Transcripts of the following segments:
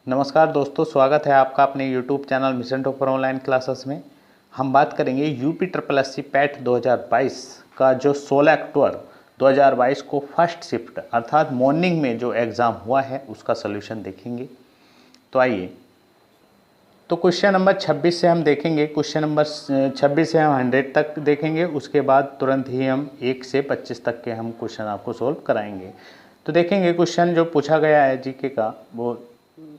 नमस्कार दोस्तों, स्वागत है आपका अपने YouTube channel mission two four online classes में। हम बात करेंगे UP triple S C PET 2022 का जो 16 अक्टूबर 2022 को फर्स्ट शिफ्ट अर्थात मॉर्निंग में जो एग्ज़ाम हुआ है उसका सलूशन देखेंगे। तो आइए, तो क्वेश्चन नंबर 26 से हम देखेंगे। क्वेश्चन नंबर 26 से हम 100 तक देखेंगे, उसके बाद तुरंत ही हम 1 से 25 तक के हम क्वेश्चन आपको सोल्व कराएंगे। तो देखेंगे क्वेश्चन जो पूछा गया है जीके का, वो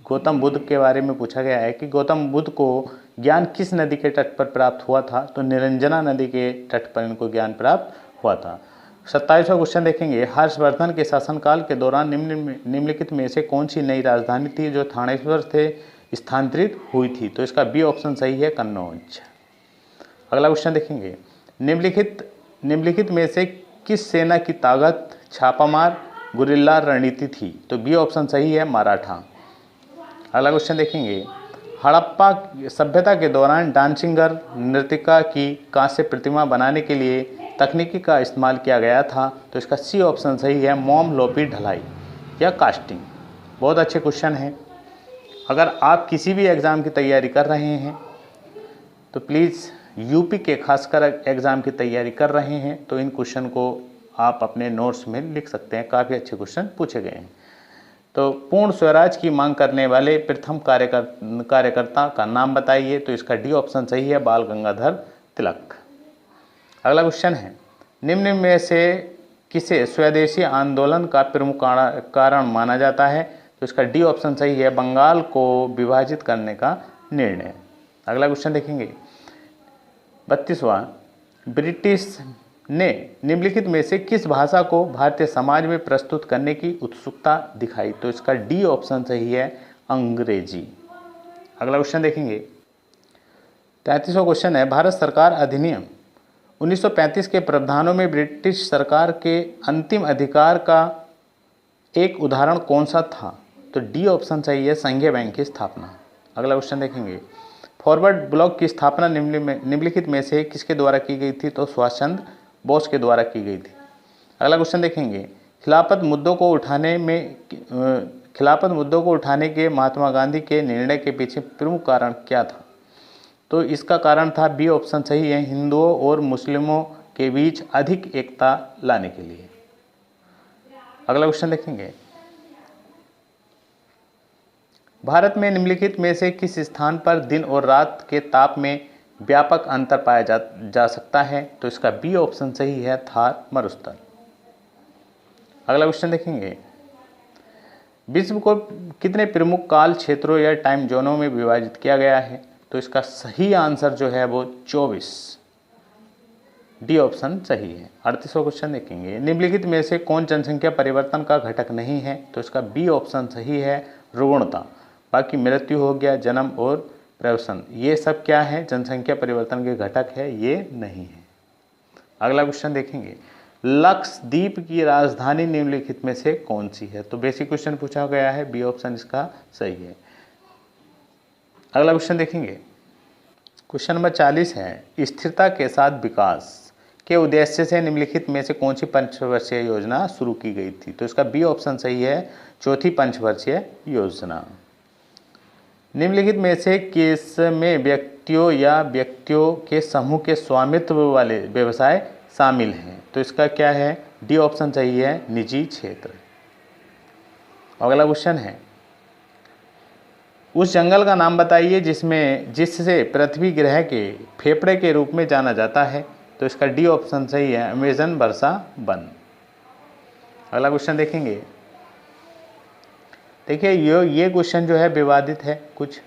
गौतम बुद्ध के बारे में पूछा गया है कि गौतम बुद्ध को ज्ञान किस नदी के तट पर प्राप्त हुआ था। तो निरंजना नदी के तट पर इनको ज्ञान प्राप्त हुआ था। 27वां क्वेश्चन देखेंगे, हर्षवर्धन के शासनकाल के दौरान निम्नलिखित में से कौन सी नई राजधानी थी जो थानेश्वर से स्थानांतरित हुई थी। तो इसका बी ऑप्शन सही है, कन्नौज। अगला क्वेश्चन देखेंगे, निम्नलिखित में से किस सेना की ताकत छापामार गुरिल्ला रणनीति थी। तो बी ऑप्शन सही है, मराठा। अगला क्वेश्चन देखेंगे, हड़प्पा सभ्यता के दौरान डांसिंगर नृत्यिका की कांस्य प्रतिमा बनाने के लिए तकनीकी का इस्तेमाल किया गया था। तो इसका सी ऑप्शन सही है, मोम लोपी ढलाई या कास्टिंग। बहुत अच्छे क्वेश्चन हैं। अगर आप किसी भी एग्ज़ाम की तैयारी कर रहे हैं तो प्लीज़ यूपी के खासकर एग्ज़ाम की तैयारी कर रहे हैं तो इन क्वेश्चन को आप अपने नोट्स में लिख सकते हैं। काफ़ी अच्छे क्वेश्चन पूछे गए हैं। तो पूर्ण स्वराज की मांग करने वाले प्रथम कार्यकर्ता का नाम बताइए। तो इसका डी ऑप्शन सही है, बाल गंगाधर तिलक। अगला क्वेश्चन है, निम्न में से किसे स्वदेशी आंदोलन का प्रमुख कारण माना जाता है। तो इसका डी ऑप्शन सही है, बंगाल को विभाजित करने का निर्णय। अगला क्वेश्चन देखेंगे, 32वां, ब्रिटिश ने निम्नलिखित में से किस भाषा को भारतीय समाज में प्रस्तुत करने की उत्सुकता दिखाई। तो इसका डी ऑप्शन सही है, अंग्रेजी। अगला क्वेश्चन देखेंगे, 33वां क्वेश्चन है, भारत सरकार अधिनियम 1935 के प्रावधानों में ब्रिटिश सरकार के अंतिम अधिकार का एक उदाहरण कौन सा था। तो डी ऑप्शन सही है, संघीय बैंक की स्थापना। अगला क्वेश्चन देखेंगे, फॉरवर्ड ब्लॉक की स्थापना निम्नलिखित में से किसके द्वारा की गई थी। तो सुभाष चंद्र बोस के द्वारा की गई थी। अगला क्वेश्चन देखेंगे, खिलाफत मुद्दों को उठाने के महात्मा गांधी के निर्णय के पीछे प्रमुख कारण क्या था। तो इसका कारण था, बी ऑप्शन सही है, हिंदुओं और मुस्लिमों के बीच अधिक एकता लाने के लिए। अगला क्वेश्चन देखेंगे, भारत में निम्नलिखित में से किस स्थान पर दिन और रात के ताप में व्यापक अंतर पाया जा सकता है। तो इसका बी ऑप्शन सही है, थार मरुस्थल। अगला क्वेश्चन देखेंगे, विश्व को कितने प्रमुख काल क्षेत्रों या टाइम जोनों में विभाजित किया गया है। तो इसका सही आंसर जो है वो 24, डी ऑप्शन सही है। 38वां क्वेश्चन देखेंगे, निम्नलिखित में से कौन जनसंख्या परिवर्तन का घटक नहीं है। तो इसका बी ऑप्शन सही है, रुग्णता। बाकी मृत्यु हो गया, जन्म और प्रवसन, ये सब क्या है, जनसंख्या परिवर्तन के घटक है, ये नहीं है। अगला क्वेश्चन देखेंगे, लक्षद्वीप की राजधानी निम्नलिखित में से कौन सी है। तो बेसिक क्वेश्चन पूछा गया है, बी ऑप्शन इसका सही है। अगला क्वेश्चन देखेंगे, क्वेश्चन नंबर 40 है, स्थिरता के साथ विकास के उद्देश्य से निम्नलिखित में से कौन सी पंचवर्षीय योजना शुरू की गई थी। तो इसका बी ऑप्शन सही है, चौथी पंचवर्षीय योजना। निम्नलिखित में से किस में व्यक्तियों या व्यक्तियों के समूह के स्वामित्व वाले व्यवसाय शामिल हैं। तो इसका क्या है, डी ऑप्शन सही है, निजी क्षेत्र। अगला क्वेश्चन है, उस जंगल का नाम बताइए जिससे पृथ्वी ग्रह के फेफड़े के रूप में जाना जाता है। तो इसका डी ऑप्शन सही है, अमेजन वर्षा वन। अगला क्वेश्चन देखेंगे, देखिए ये क्वेश्चन जो है विवादित है कुछ।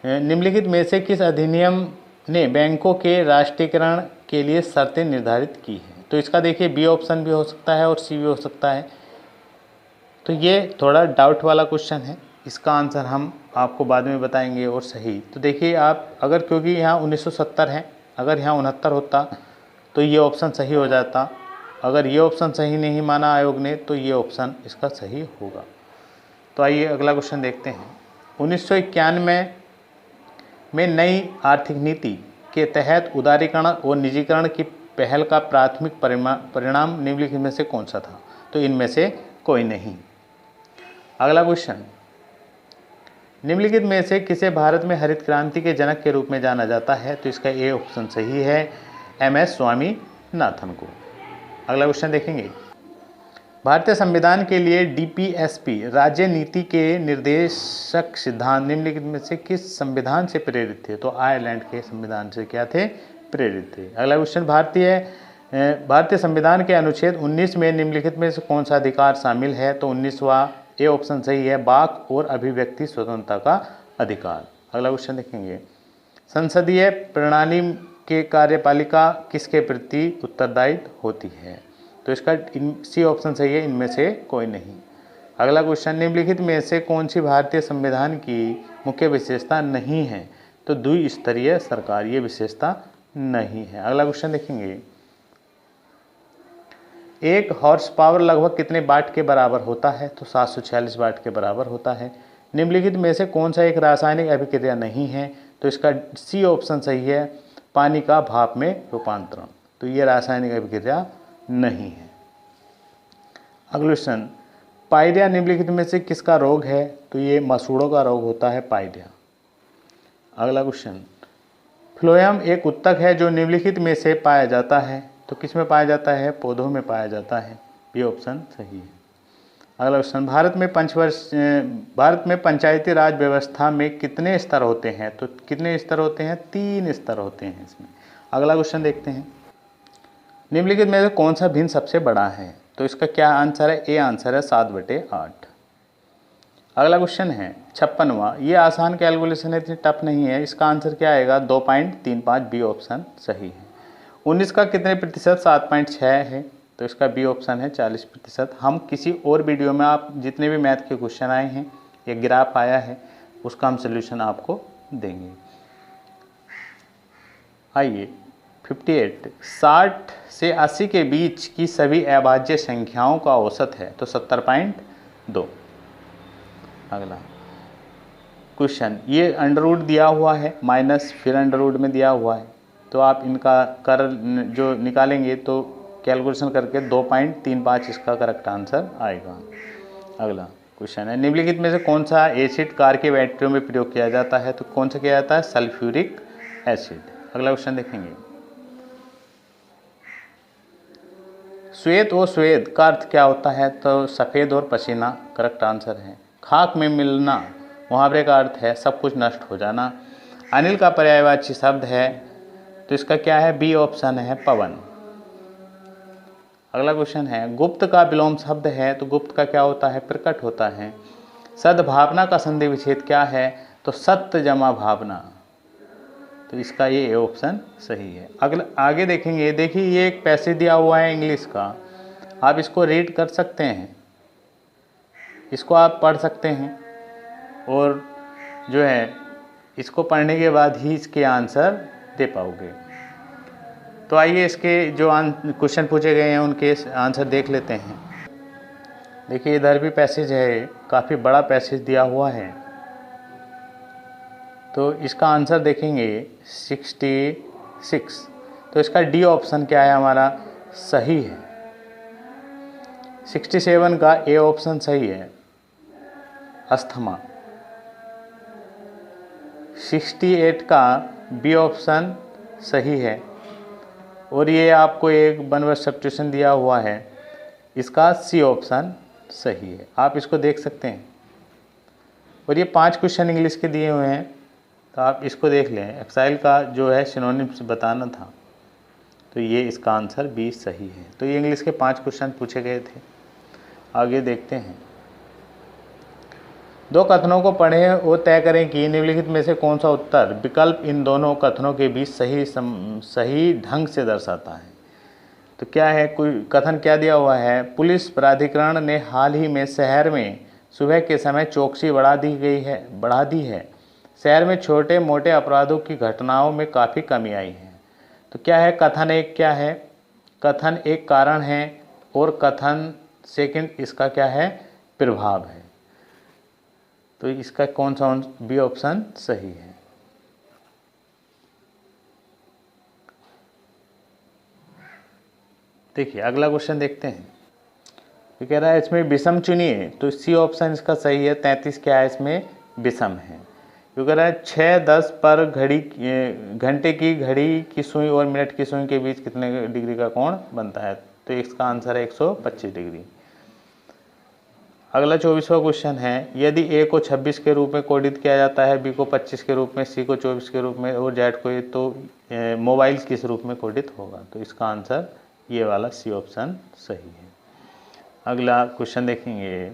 निम्नलिखित में से किस अधिनियम ने बैंकों के राष्ट्रीयकरण के लिए शर्तें निर्धारित की हैं। तो इसका देखिए बी ऑप्शन भी हो सकता है और सी भी हो सकता है। तो ये थोड़ा डाउट वाला क्वेश्चन है, इसका आंसर हम आपको बाद में बताएंगे और सही। तो देखिए आप, अगर क्योंकि यहाँ 1970 है, अगर यहाँ 69 होता तो ये ऑप्शन सही हो जाता। अगर ये ऑप्शन सही नहीं माना आयोग ने तो ये ऑप्शन इसका सही होगा। तो आइए अगला क्वेश्चन देखते हैं, 1991 में नई आर्थिक नीति के तहत उदारीकरण और निजीकरण की पहल का प्राथमिक परिणाम निम्नलिखित में से कौन सा था। तो इनमें से कोई नहीं। अगला क्वेश्चन, निम्नलिखित में से किसे भारत में हरित क्रांति के जनक के रूप में जाना जाता है? तो इसका ए ऑप्शन सही है, MS स्वामीनाथन को। अगला क्वेश्चन देखेंगे, भारतीय संविधान के लिए DPSP राज्य नीति के निर्देशक सिद्धांत निम्नलिखित में से किस संविधान से प्रेरित थे? तो आयरलैंड के संविधान से क्या थे? प्रेरित थे। अगला क्वेश्चन, भारतीय संविधान के अनुच्छेद 19 में निम्नलिखित में से कौन सा अधिकार शामिल है? तो 19वां ए ऑप्शन सही है, वाक और अभिव्यक्ति स्वतंत्रता का अधिकार। अगला क्वेश्चन देखेंगे, संसदीय प्रणाली के कार्यपालिका किसके प्रति उत्तरदायी होती है? तो इसका सी ऑप्शन सही है, इनमें से कोई नहीं। अगला क्वेश्चन, निम्नलिखित में से कौन सी भारतीय संविधान की मुख्य विशेषता नहीं है? तो द्विस्तरीय सरकार ये विशेषता नहीं है। अगला क्वेश्चन देखेंगे, एक हॉर्स पावर लगभग कितने वाट के बराबर होता है? तो 746 वाट के बराबर होता है। निम्नलिखित में से कौन सा एक रासायनिक अभिक्रिया नहीं है? तो इसका सी ऑप्शन सही है, पानी का भाप में रूपांतरण। तो ये रासायनिक अभिक्रिया नहीं है। अगला क्वेश्चन, पायरिया निम्नलिखित में से किसका रोग है? तो ये मसूड़ों का रोग होता है पायरिया। अगला क्वेश्चन, फ्लोएम एक उत्तक है जो निम्नलिखित में से पाया जाता है। तो किस में पाया जाता है? पौधों में पाया जाता है। ये ऑप्शन सही है। अगला क्वेश्चन, भारत में पंचायती राज व्यवस्था में कितने स्तर होते हैं? तो कितने स्तर होते हैं? 3 स्तर होते हैं इसमें। अगला क्वेश्चन देखते हैं, निम्नलिखित में से कौन सा भिन्न सबसे बड़ा है? तो इसका क्या आंसर है? ए आंसर है 7/8। अगला क्वेश्चन है 56वां, ये आसान कैलकुलेशन है, इतनी टफ नहीं है। इसका आंसर क्या आएगा? 2.35। बी ऑप्शन सही है। 19 का कितने प्रतिशत 7.6 है? तो इसका बी ऑप्शन है 40%। हम किसी और वीडियो में आप जितने भी मैथ के क्वेश्चन आए हैं या ग्राफ आया है उसका हम सोल्यूशन आपको देंगे। आइए 58, 60 से 80 के बीच की सभी अभाज्य संख्याओं का औसत है। तो 70.2। अगला क्वेश्चन, ये अंडर रूट दिया हुआ है माइनस फिर अंडर रूट में दिया हुआ है, तो आप इनका जो निकालेंगे तो कैलकुलेशन करके 2.35 इसका करेक्ट आंसर आएगा। अगला क्वेश्चन है, निम्नलिखित में से कौन सा एसिड कार के बैटरियों में प्रयोग किया जाता है? तो कौन सा किया जाता है? Sulphuric acid. अगला क्वेश्चन देखेंगे, श्वेत और श्वेत का अर्थ क्या होता है? तो सफ़ेद और पसीना करेक्ट आंसर है। खाक में मिलना मुहावरे का अर्थ है सब कुछ नष्ट हो जाना। अनिल का पर्यायवाची शब्द है, तो इसका क्या है? बी ऑप्शन है पवन। अगला क्वेश्चन है, गुप्त का विलोम शब्द है, तो गुप्त का क्या होता है? प्रकट होता है। सद्भावना का संधि विच्छेद क्या है? तो सत्य जमा भावना। तो इसका ये ऑप्शन सही है। अगला आगे देखेंगे, देखिए ये एक पैसेज दिया हुआ है इंग्लिश का, आप इसको रीड कर सकते हैं, इसको आप पढ़ सकते हैं और जो है इसको पढ़ने के बाद ही इसके आंसर दे पाओगे। तो आइए इसके जो क्वेश्चन पूछे गए हैं उनके आंसर देख लेते हैं। देखिए इधर भी पैसेज है, काफ़ी बड़ा पैसेज दिया हुआ है, तो इसका आंसर देखेंगे 66। तो इसका डी ऑप्शन क्या है? हमारा सही है। 67 का ए ऑप्शन सही है, अस्थमा। 68 का बी ऑप्शन सही है, और ये आपको एक वन वर्ड सब्स्टिट्यूशन दिया हुआ है, इसका सी ऑप्शन सही है। आप इसको देख सकते हैं। और ये 5 क्वेश्चन इंग्लिश के दिए हुए हैं, तो आप इसको देख लें। एक्साइल का जो है सिनोनिम्स बताना था, तो ये इसका आंसर बी सही है। तो ये इंग्लिश के 5 क्वेश्चन पूछे गए थे। आगे देखते हैं, 2 कथनों को पढ़ें और तय करें कि निम्नलिखित में से कौन सा उत्तर विकल्प इन दोनों कथनों के बीच सही ढंग से दर्शाता है। तो क्या है, कोई कथन क्या दिया हुआ है? पुलिस प्राधिकरण ने हाल ही में शहर में सुबह के समय चौकसी बढ़ा दी है। शहर में छोटे मोटे अपराधों की घटनाओं में काफ़ी कमी आई है। तो क्या है? कथन एक क्या है? कथन एक कारण है और कथन सेकंड इसका क्या है? प्रभाव है। तो इसका कौन सा बी ऑप्शन सही है। देखिए अगला क्वेश्चन देखते हैं। ये कह रहा है इसमें विषम चुनिए, तो सी ऑप्शन इसका सही है। 33 क्या है इसमें? विषम है। क्यों कह रहा है 6:10 पर घंटे की घड़ी की सुई और मिनट की सुई के बीच कितने डिग्री का कोण बनता है? तो इसका आंसर है 125 डिग्री। अगला 24वां क्वेश्चन है, यदि ए को 26 के रूप में कोडित किया जाता है, बी को 25 के रूप में, सी को 24 के रूप में और जेड को तो मोबाइल किस रूप में कोडित होगा? तो इसका आंसर ये वाला सी ऑप्शन सही है। अगला क्वेश्चन देखेंगे,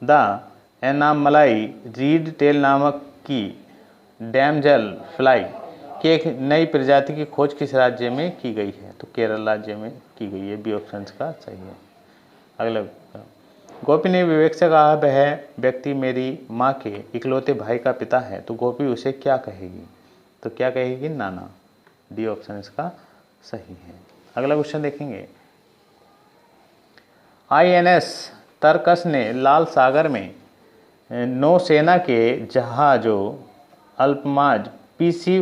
द एनामलाई रीड टेल नामक की डैमजेल फ्लाई की एक नई प्रजाति की खोज किस राज्य में की गई है? तो केरल राज्य में की गई है। बी ऑप्शन का सही है। अगला, गोपी ने विवेक से कहा वह व्यक्ति मेरी माँ के इकलौते भाई का पिता है, तो गोपी उसे क्या कहेगी? तो क्या कहेगी? नाना। डी ऑप्शन इसका सही है। अगला क्वेश्चन देखेंगे, INS तरकस ने लाल सागर में नौसेना के जहाजों अल्पमाज PC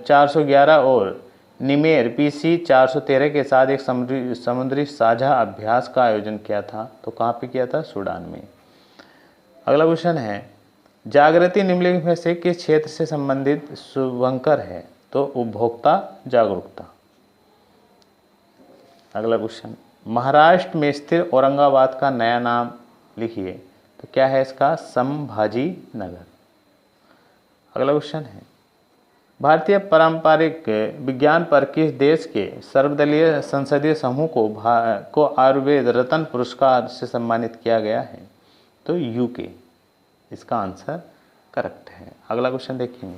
411 और निमेर PC 413 के साथ एक समुद्री साझा अभ्यास का आयोजन किया था। तो कहाँ पे किया था? सूडान में। अगला क्वेश्चन है, जागृति निम्नलिखित में से किस क्षेत्र से संबंधित शुभंकर है? तो उपभोक्ता जागरूकता। अगला क्वेश्चन, महाराष्ट्र में स्थित औरंगाबाद का नया नाम लिखिए। तो क्या है इसका? संभाजी नगर। अगला क्वेश्चन है, भारतीय पारंपरिक विज्ञान पर किस देश के सर्वदलीय संसदीय समूह को आयुर्वेद रत्न पुरस्कार से सम्मानित किया गया है? तो UK। इसका आंसर करेक्ट है। अगला क्वेश्चन देखेंगे,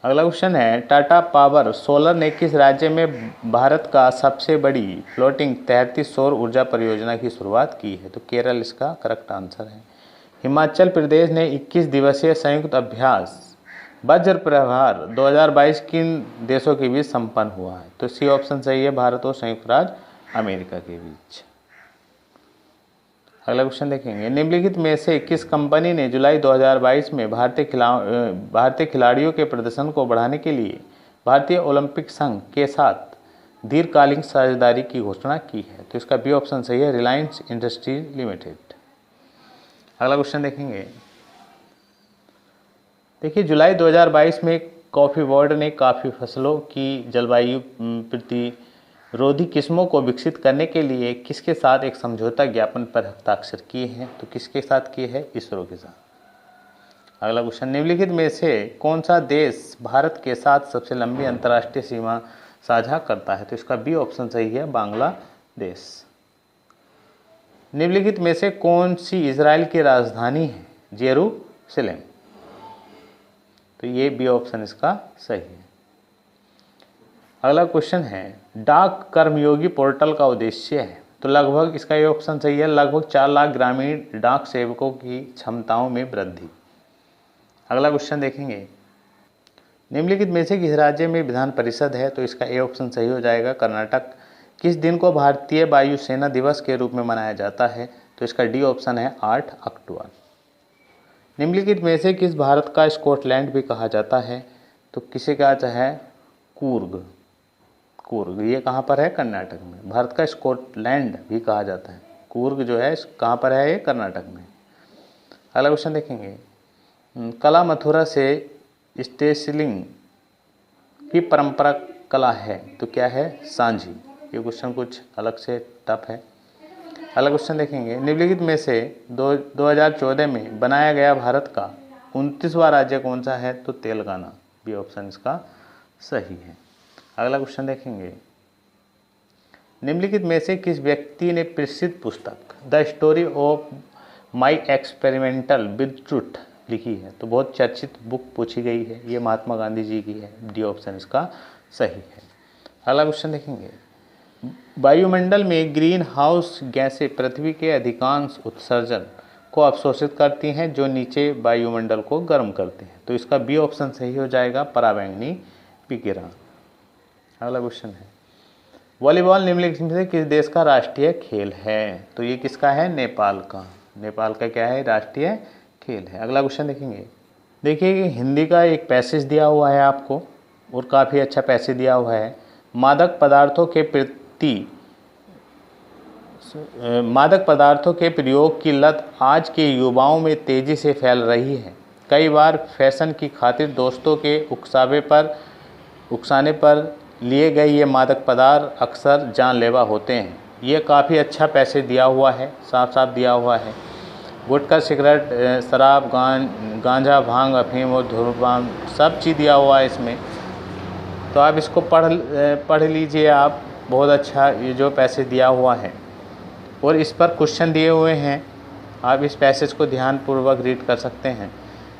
अगला क्वेश्चन है, टाटा पावर सोलर ने किस राज्य में भारत का सबसे बड़ी फ्लोटिंग तैरती सौर ऊर्जा परियोजना की शुरुआत की है? तो केरल इसका करेक्ट आंसर है। हिमाचल प्रदेश ने 21 दिवसीय संयुक्त अभ्यास वज्र प्रहार 2022 किन देशों के बीच संपन्न हुआ है? तो सी ऑप्शन सही है, भारत और संयुक्त राज्य अमेरिका के बीच। अगला क्वेश्चन देखेंगे, निम्नलिखित में से किस कंपनी ने जुलाई 2022 में भारतीय खिलाड़ियों के प्रदर्शन को बढ़ाने के लिए भारतीय ओलंपिक संघ के साथ दीर्घकालीन साझेदारी की घोषणा की है? तो इसका बी ऑप्शन सही है, रिलायंस इंडस्ट्री लिमिटेड। अगला क्वेश्चन देखेंगे, देखिए जुलाई 2022 में कॉफ़ी बोर्ड ने कॉफ़ी फसलों की जलवायु प्रतिरोधी किस्मों को विकसित करने के लिए किसके साथ एक समझौता ज्ञापन पर हस्ताक्षर किए हैं? तो किसके साथ किए हैं? इसरो के साथ। अगला क्वेश्चन, निम्नलिखित में से कौन सा देश भारत के साथ सबसे लंबी अंतर्राष्ट्रीय सीमा साझा करता है? तो इसका बी ऑप्शन सही है, बांग्लादेश। निम्नलिखित में से कौन सी इजराइल की राजधानी है? जेरूसलेम। तो ये बी ऑप्शन इसका सही है। अगला क्वेश्चन है, डाक कर्मयोगी पोर्टल का उद्देश्य है? तो लगभग, इसका ये ऑप्शन सही है, लगभग 4 लाख ग्रामीण डाक सेवकों की क्षमताओं में वृद्धि। अगला क्वेश्चन देखेंगे, निम्नलिखित में से किस राज्य में विधान परिषद है? तो इसका ए ऑप्शन सही हो जाएगा, कर्नाटक। किस दिन को भारतीय वायुसेना दिवस के रूप में मनाया जाता है? तो इसका डी ऑप्शन है, 8 अक्टूबर। निम्नलिखित में से किस भारत का स्कॉटलैंड भी कहा जाता है? तो किसे कहा जाता है? कूर्ग। कूर्ग ये कहाँ पर है? कर्नाटक में। भारत का स्कॉटलैंड भी कहा जाता है। कूर्ग जो है कहाँ पर है? ये कर्नाटक में। अगला क्वेश्चन देखेंगे, कला मथुरा से स्टेसिलिंग की परंपरा कला है? तो क्या है? सांझी। ये क्वेश्चन कुछ अलग से टफ है। अगला क्वेश्चन देखेंगे, निम्नलिखित में से 2014 में बनाया गया भारत का 29वां राज्य कौन सा है? तो तेलंगाना। बी ऑप्शन इसका सही है। अगला क्वेश्चन देखेंगे, निम्नलिखित में से किस व्यक्ति ने प्रसिद्ध पुस्तक the story of my experimental with truth लिखी है? तो बहुत चर्चित बुक पूछी गई है, ये महात्मा गांधी जी की है। डी ऑप्शन इसका सही है। अगला क्वेश्चन देखेंगे, वायुमंडल में ग्रीन हाउस गैसें पृथ्वी के अधिकांश उत्सर्जन को अवशोषित करती हैं जो नीचे वायुमंडल को गर्म करते हैं? तो इसका बी ऑप्शन सही हो जाएगा, पराबैंगनी विकिरण। अगला क्वेश्चन है, वॉलीबॉल निम्नलिखित में से किस देश का राष्ट्रीय खेल है? तो ये किसका है? नेपाल का। नेपाल का क्या है? राष्ट्रीय खेल है। अगला क्वेश्चन देखेंगे, देखिए कि हिंदी का एक पैसेज दिया हुआ है आपको और काफ़ी अच्छा पैसेज दिया हुआ है। मादक पदार्थों के प्रति मादक पदार्थों के प्रयोग की लत आज के युवाओं में तेज़ी से फैल रही है। कई बार फैशन की खातिर दोस्तों के उकसाने पर लिए गए ये मादक पदार्थ अक्सर जानलेवा होते हैं। ये काफ़ी अच्छा पैसे दिया हुआ है, साफ साफ दिया हुआ है। गुटखा, सिगरेट, शराब, गांजा, भांग, अफीम और धूम्रपान सब चीज़ दिया हुआ है इसमें। तो आप इसको पढ़ लीजिए आप, बहुत अच्छा ये जो पैसे दिया हुआ है। और इस पर क्वेश्चन दिए हुए हैं, आप इस पैसेज को ध्यानपूर्वक रीड कर सकते हैं।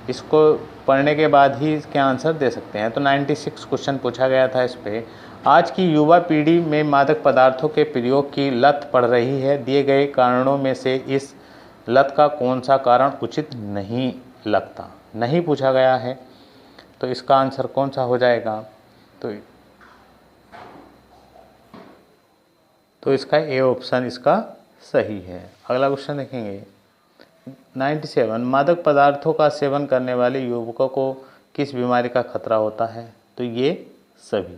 इसको पढ़ने के बाद ही इसके आंसर दे सकते हैं। तो 96 क्वेश्चन पूछा गया था इस पर। आज की युवा पीढ़ी में मादक पदार्थों के प्रयोग की लत पड़ रही है। दिए गए कारणों में से इस लत का कौन सा कारण उचित नहीं लगता? नहीं पूछा गया है, तो इसका आंसर कौन सा हो जाएगा? तो इसका ए ऑप्शन इसका सही है। अगला क्वेश्चन देखेंगे 97, मादक पदार्थों का सेवन करने वाले युवकों को किस बीमारी का खतरा होता है? तो ये सभी।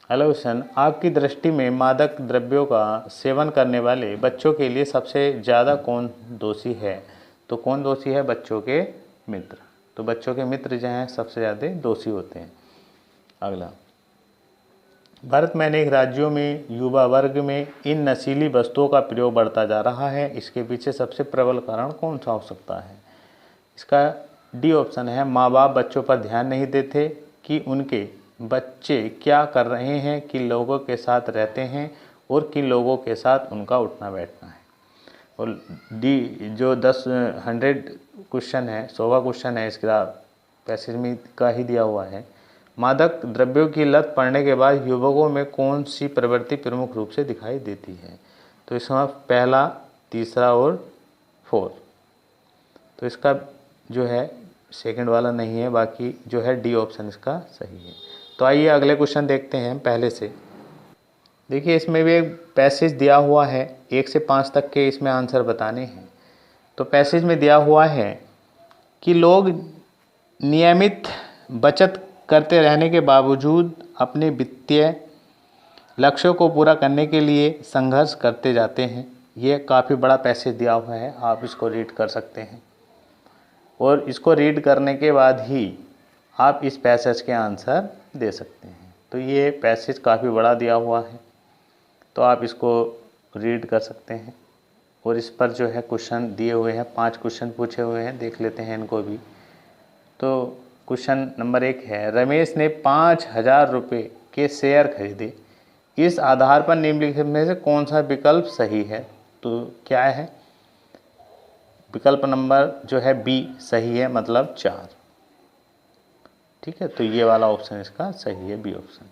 अगला क्वेश्चन, आपकी दृष्टि में मादक द्रव्यों का सेवन करने वाले बच्चों के लिए सबसे ज़्यादा कौन दोषी है? तो कौन दोषी है? बच्चों के मित्र। तो बच्चों के मित्र जो हैं सबसे ज़्यादा दोषी होते हैं। अगला, भारत में अनेक राज्यों में युवा वर्ग में इन नशीली वस्तुओं का प्रयोग बढ़ता जा रहा है। इसके पीछे सबसे प्रबल कारण कौन सा हो सकता है? इसका डी ऑप्शन है, माँ बाप बच्चों पर ध्यान नहीं देते कि उनके बच्चे क्या कर रहे हैं, किन लोगों के साथ रहते हैं और किन लोगों के साथ उनका उठना बैठना है। और डी जो 100 क्वेश्चन है, 100वां क्वेश्चन है इसका पैसेज में का ही दिया हुआ है, मादक द्रव्यों की लत पड़ने के बाद युवकों में कौन सी प्रवृत्ति प्रमुख रूप से दिखाई देती है? तो इसमें पहला, तीसरा और फोर्थ। तो इसका जो है सेकंड वाला नहीं है, बाकी जो है डी ऑप्शन इसका सही है। तो आइए अगले क्वेश्चन देखते हैं पहले से। देखिए इसमें भी एक पैसेज दिया हुआ है, 1 से 5 तक के इसमें आंसर बताने हैं। तो पैसेज में दिया हुआ है कि लोग नियमित बचत करते रहने के बावजूद अपने वित्तीय लक्ष्यों को पूरा करने के लिए संघर्ष करते जाते हैं। ये काफ़ी बड़ा पैसेज दिया हुआ है, आप इसको रीड कर सकते हैं। और इसको रीड करने के बाद ही आप इस पैसेज के आंसर दे सकते हैं। तो ये पैसेज काफ़ी बड़ा दिया हुआ है, तो आप इसको रीड कर सकते हैं। और इस पर जो है क्वेश्चन दिए हुए हैं, 5 क्वेश्चन पूछे हुए हैं, देख लेते हैं इनको भी। तो क्वेश्चन नंबर 1 है, रमेश ने 5000 रुपये के शेयर खरीदे। इस आधार पर निम्नलिखित में से कौन सा विकल्प सही है? तो क्या है? विकल्प नंबर जो है बी सही है, मतलब 4। ठीक है, तो ये वाला ऑप्शन इसका सही है, बी ऑप्शन।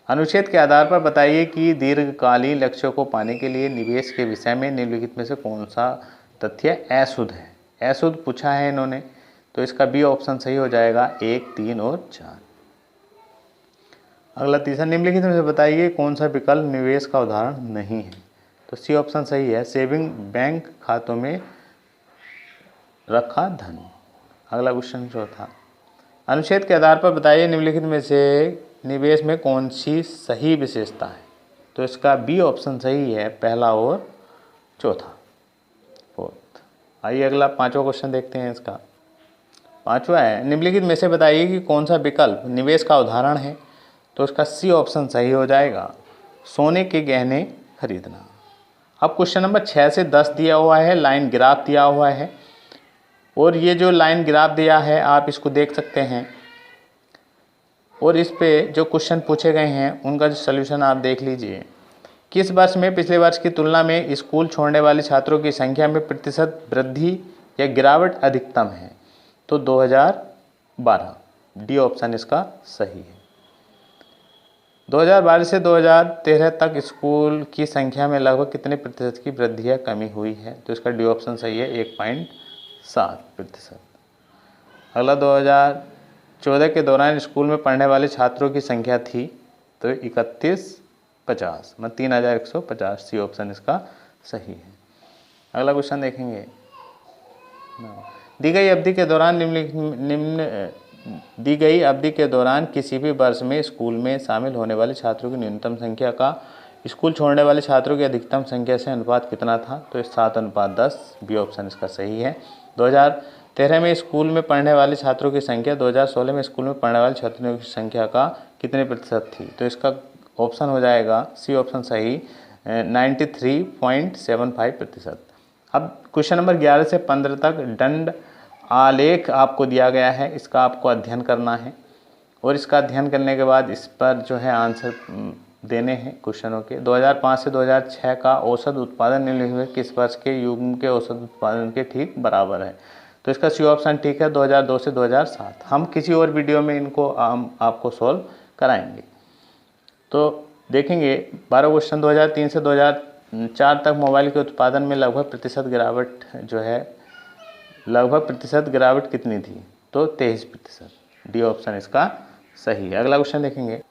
अनुच्छेद के आधार पर बताइए कि दीर्घकालीन लक्ष्यों को पाने के लिए निवेश के विषय में निम्नलिखित में से कौन सा तथ्य अशुद्ध है? अशुद्ध पूछा है इन्होंने, तो इसका बी ऑप्शन सही हो जाएगा, 1, 3 और 4। अगला तीसरा, निम्नलिखित में से बताइए कौन सा विकल्प निवेश का उदाहरण नहीं है? तो सी ऑप्शन सही है, सेविंग बैंक खातों में रखा धन। अगला क्वेश्चन चौथा, अनुच्छेद के आधार पर बताइए निम्नलिखित में से निवेश में कौन सी सही विशेषता है? तो इसका बी ऑप्शन सही है, पहला और चौथा, फोर्थ। आइए अगला 5वां क्वेश्चन देखते हैं। इसका 5वां है, निम्नलिखित में से बताइए कि कौन सा विकल्प निवेश का उदाहरण है? तो इसका सी ऑप्शन सही हो जाएगा, सोने के गहने खरीदना। अब क्वेश्चन नंबर 6 से 10 दिया हुआ है, लाइन ग्राफ दिया हुआ है। और ये जो लाइन ग्राफ दिया है आप इसको देख सकते हैं। और इस पे जो क्वेश्चन पूछे गए हैं उनका जो सलूशन आप देख लीजिए। किस वर्ष में पिछले वर्ष की तुलना में स्कूल छोड़ने वाले छात्रों की संख्या में प्रतिशत वृद्धि या गिरावट अधिकतम है? तो 2012, डी ऑप्शन इसका सही है। 2012 से 2013 तक स्कूल की संख्या में लगभग कितने प्रतिशत की वृद्धि या कमी हुई है? तो इसका डी ऑप्शन सही है, 1.7%। अगला 2014 के दौरान स्कूल में पढ़ने वाले छात्रों की संख्या थी तो 3150, मतलब 3150, सी ऑप्शन इसका सही है। अगला क्वेश्चन देखेंगे, दी गई अवधि के दौरान किसी भी वर्ष में स्कूल में शामिल होने वाले छात्रों की न्यूनतम संख्या का स्कूल छोड़ने वाले छात्रों की अधिकतम संख्या से अनुपात कितना था, तो ये 7:10, बी ऑप्शन इसका सही है। 2013 में स्कूल में पढ़ने वाले छात्रों की संख्या 2016 में स्कूल में पढ़ने वाले छात्रों की संख्या का कितने प्रतिशत थी, तो इसका ऑप्शन हो जाएगा सी ऑप्शन सही, 93.75%। अब क्वेश्चन नंबर 11 से 15 तक दंड आलेख आपको दिया गया है, इसका आपको अध्ययन करना है और इसका अध्ययन करने के बाद इस पर जो है आंसर देने हैं क्वेश्चनों के। 2005 से 2006 का औसत उत्पादन निम्नलिखित किस वर्ष के युग्म के औसत उत्पादन के ठीक बराबर है, तो इसका सी ऑप्शन ठीक है 2002 से 2007। हम किसी और वीडियो में इनको आपको सॉल्व कराएंगे। तो देखेंगे 12 क्वेश्चन। 2003 से 2004 तक मोबाइल के उत्पादन में लगभग प्रतिशत गिरावट कितनी थी, तो 23%, डी ऑप्शन इसका सही है। अगला क्वेश्चन देखेंगे।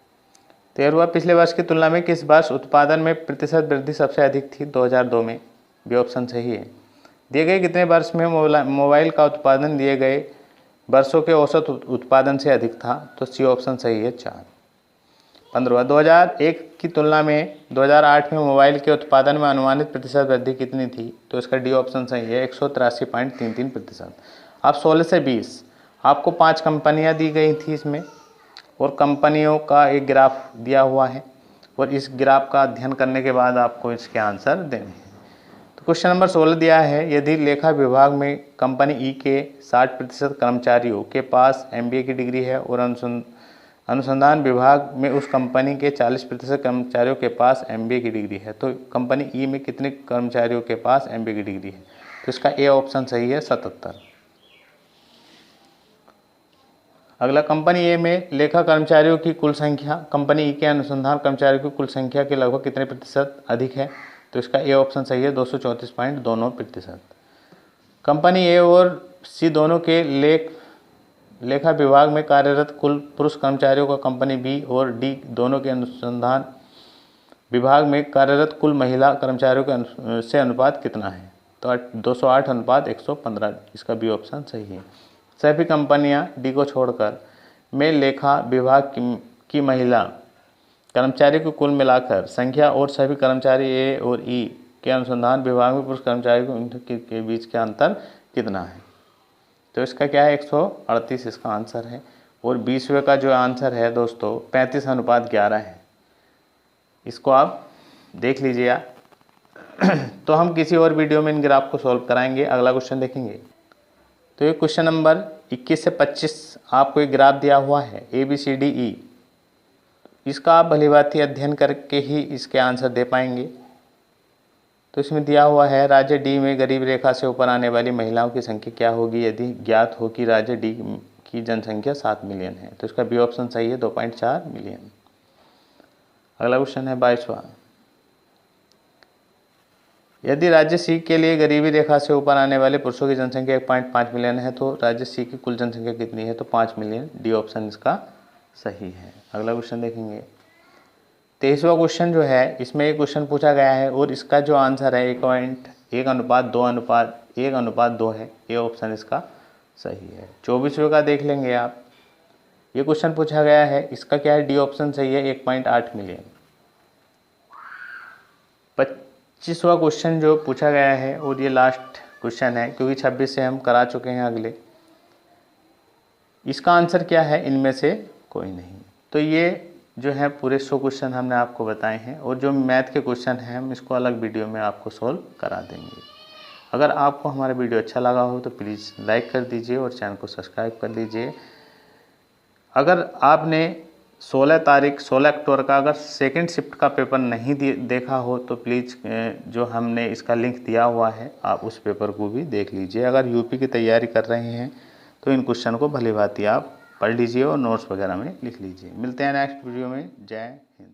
13वां, पिछले वर्ष की तुलना में किस वर्ष उत्पादन में प्रतिशत वृद्धि सबसे अधिक थी, 2002 में, बी ऑप्शन सही है। दिए गए कितने वर्ष में मोबाइल का उत्पादन दिए गए वर्षों के औसत उत्पादन से अधिक था, तो सी ऑप्शन सही है 4। 15वां, 2001 की तुलना में 2008 में मोबाइल के उत्पादन में अनुमानित प्रतिशत वृद्धि कितनी थी, तो इसका डी ऑप्शन सही है 183.33%। अब 16 से 20 आपको 5 कंपनियां दी गई थी इसमें और कंपनियों का एक ग्राफ दिया हुआ है और इस ग्राफ का अध्ययन करने के बाद आपको इसके आंसर देने हैं। तो क्वेश्चन नंबर 16 दिया है, यदि लेखा विभाग में कंपनी ई के 60% कर्मचारियों के पास MBA की डिग्री है और अनुसंधान विभाग में उस कंपनी के 40% कर्मचारियों के पास MBA की डिग्री है, तो कंपनी ई में कितने कर्मचारियों के पास MBA की डिग्री है, तो इसका ए ऑप्शन सही है 77। अगला, कंपनी ए में लेखा कर्मचारियों की कुल संख्या कंपनी ई के अनुसंधान कर्मचारियों की कुल संख्या के लगभग कितने प्रतिशत अधिक है, तो इसका ए ऑप्शन सही है 234.29%। कंपनी ए और सी दोनों के लेखा विभाग में कार्यरत कुल पुरुष कर्मचारियों का कंपनी बी और डी दोनों के अनुसंधान विभाग में कार्यरत कुल महिला कर्मचारियों के से अनुपात कितना है, तो 208:115, इसका बी ऑप्शन सही है। सभी कंपनियां डी को छोड़कर में लेखा विभाग की महिला कर्मचारियों को कुल मिलाकर संख्या और सभी कर्मचारी ए और ई के अनुसंधान विभाग में पुरुष कर्मचारियों के बीच का अंतर कितना है, तो इसका क्या है 138, इसका आंसर है। और 20वें का जो आंसर है दोस्तों 35:11 है, इसको आप देख लीजिए। तो हम किसी और वीडियो में इन ग्राफ को सॉल्व कराएंगे। अगला क्वेश्चन देखेंगे। तो ये क्वेश्चन नंबर 21 से 25 आपको एक ग्राफ दिया हुआ है ABCDE, इसका आप भलीभांति अध्ययन करके ही इसके आंसर दे पाएंगे। तो इसमें दिया हुआ है, राज्य डी में गरीब रेखा से ऊपर आने वाली महिलाओं की संख्या क्या होगी यदि ज्ञात हो कि राज्य डी की जनसंख्या 7 मिलियन है, तो इसका बी ऑप्शन सही है 2.4 मिलियन। अगला क्वेश्चन है 22वां, यदि राज्य सी के लिए गरीबी रेखा से ऊपर आने वाले पुरुषों की जनसंख्या 1.5 मिलियन है तो राज्य सी की कुल जनसंख्या कितनी है, तो 5 मिलियन, डी ऑप्शन इसका सही है। अगला क्वेश्चन देखेंगे। 23वां क्वेश्चन जो है, इसमें एक क्वेश्चन पूछा गया है और इसका जो आंसर है 1:1:2:1:2 है, ये ऑप्शन इसका सही है। 24वें का देख लेंगे आप, ये क्वेश्चन पूछा गया है, इसका क्या है, डी ऑप्शन सही है 1.8 मिलियन। 25वां क्वेश्चन जो पूछा गया है और ये लास्ट क्वेश्चन है क्योंकि 26 से हम करा चुके हैं अगले, इसका आंसर क्या है, इनमें से कोई नहीं। तो ये जो है पूरे 100 क्वेश्चन हमने आपको बताए हैं और जो मैथ के क्वेश्चन हैं हम इसको अलग वीडियो में आपको सॉल्व करा देंगे। अगर आपको हमारा वीडियो अच्छा लगा हो तो प्लीज़ लाइक कर दीजिए और चैनल को सब्सक्राइब कर लीजिए। अगर आपने 16 अक्टूबर का अगर सेकंड शिफ्ट का पेपर नहीं देखा हो तो प्लीज़ जो हमने इसका लिंक दिया हुआ है आप उस पेपर को भी देख लीजिए। अगर यूपी की तैयारी कर रहे हैं तो इन क्वेश्चन को भली भांति आप पढ़ लीजिए और नोट्स वगैरह में लिख लीजिए। मिलते हैं नेक्स्ट वीडियो में। जय हिंद।